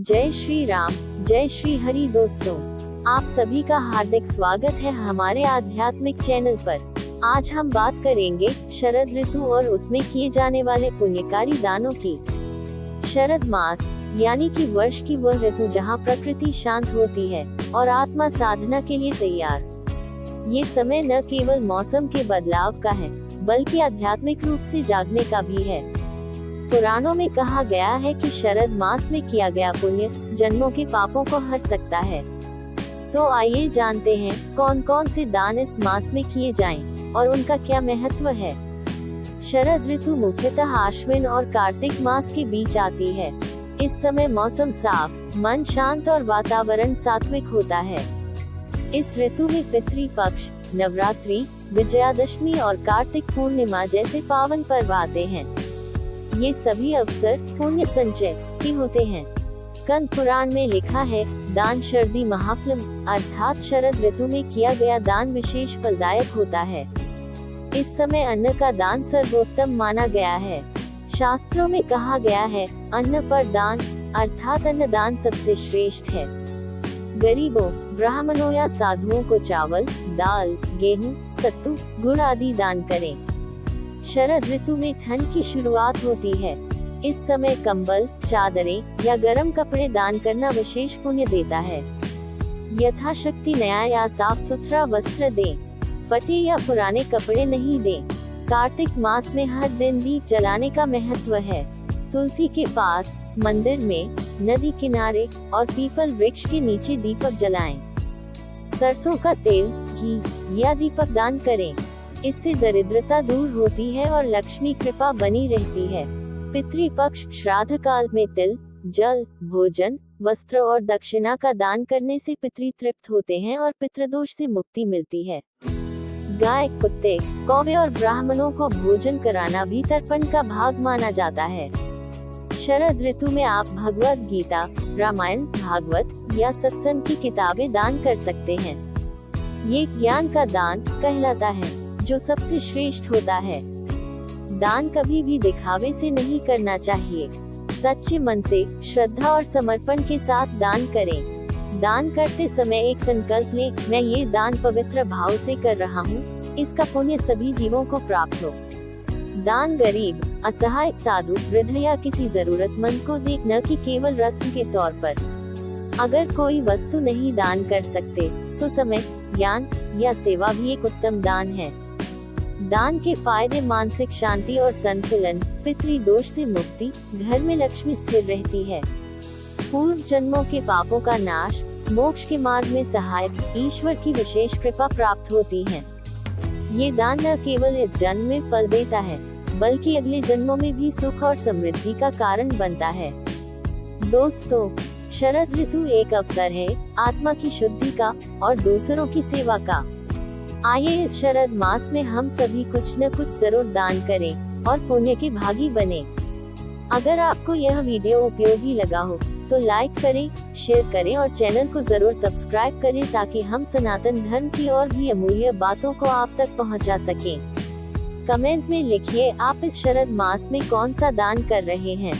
जय श्री राम, जय श्री हरि। दोस्तों, आप सभी का हार्दिक स्वागत है हमारे आध्यात्मिक चैनल पर। आज हम बात करेंगे शरद ऋतु और उसमें किए जाने वाले पुण्यकारी दानों की। शरद मास यानी कि वर्ष की वह ऋतु जहां प्रकृति शांत होती है और आत्मा साधना के लिए तैयार। ये समय न केवल मौसम के बदलाव का है, बल्कि आध्यात्मिक रूप से जागने का भी है। पुराणों में कहा गया है कि शरद मास में किया गया पुण्य जन्मों के पापों को हर सकता है। तो आइए जानते हैं कौन कौन से दान इस मास में किए जाएं और उनका क्या महत्व है। शरद ऋतु मुख्यतः आश्विन और कार्तिक मास के बीच आती है। इस समय मौसम साफ, मन शांत और वातावरण सात्विक होता है। इस ऋतु में पितृ पक्ष, नवरात्रि, विजयादशमी और कार्तिक पूर्णिमा जैसे पावन पर्व आते हैं। ये सभी अवसर पुण्य संचय के होते हैं। स्कंद पुराण में लिखा है, दान शरदी महाफलम, अर्थात शरद ऋतु में किया गया दान विशेष फलदायक होता है। इस समय अन्न का दान सर्वोत्तम माना गया है। शास्त्रों में कहा गया है, अन्न पर दान, अर्थात अन्न दान सबसे श्रेष्ठ है। गरीबों, ब्राह्मणों या साधुओं को चावल, दाल, गेहूं, सत्तू, गुड़ आदि दान करें। शरद ऋतु में ठंड की शुरुआत होती है। इस समय कंबल, चादरें या गर्म कपड़े दान करना विशेष पुण्य देता है। यथाशक्ति नया या साफ सुथरा वस्त्र दें। फटे या पुराने कपड़े नहीं दें। कार्तिक मास में हर दिन दीप जलाने का महत्व है। तुलसी के पास, मंदिर में, नदी किनारे और पीपल वृक्ष के नीचे दीपक जलाएं। सरसों का तेल, घी या दीपक दान करें। इससे दरिद्रता दूर होती है और लक्ष्मी कृपा बनी रहती है। पितृपक्ष श्राद्ध काल में तिल, जल, भोजन, वस्त्र और दक्षिणा का दान करने से पितृ तृप्त होते हैं और पितृदोष से मुक्ति मिलती है। गाय, कुत्ते, कौवे और ब्राह्मणों को भोजन कराना भी तर्पण का भाग माना जाता है। शरद ऋतु में आप भगवद गीता, रामायण, भागवत या सत्संग की किताबें दान कर सकते हैं। ये ज्ञान का दान कहलाता है, जो सबसे श्रेष्ठ होता है। दान कभी भी दिखावे से नहीं करना चाहिए। सच्चे मन से, श्रद्धा और समर्पण के साथ दान करें। दान करते समय एक संकल्प लें, मैं ये दान पवित्र भाव से कर रहा हूँ, इसका पुण्य सभी जीवों को प्राप्त हो। दान गरीब, असहाय, साधु, वृद्ध या किसी जरूरतमंद को दे, न कि केवल रस्म के तौर पर। अगर कोई वस्तु नहीं दान कर सकते, तो समय, ज्ञान या सेवा भी एक उत्तम दान है। दान के फायदे मानसिक शांति और संतुलन, पितृदोष से मुक्ति, घर में लक्ष्मी स्थिर रहती है, पूर्व जन्मों के पापों का नाश, मोक्ष के मार्ग में सहायक, ईश्वर की विशेष कृपा प्राप्त होती है। ये दान न केवल इस जन्म में फल देता है, बल्कि अगले जन्मों में भी सुख और समृद्धि का कारण बनता है। दोस्तों, शरद ऋतु एक अवसर है आत्मा की शुद्धि का और दूसरों की सेवा का। आइए इस शरद मास में हम सभी कुछ न कुछ जरूर दान करें और पुण्य के भागी बने। अगर आपको यह वीडियो उपयोगी लगा हो तो लाइक करें, शेयर करें और चैनल को जरूर सब्सक्राइब करें, ताकि हम सनातन धर्म की और भी अमूल्य बातों को आप तक पहुंचा सकें। कमेंट में लिखिए आप इस शरद मास में कौन सा दान कर रहे हैं।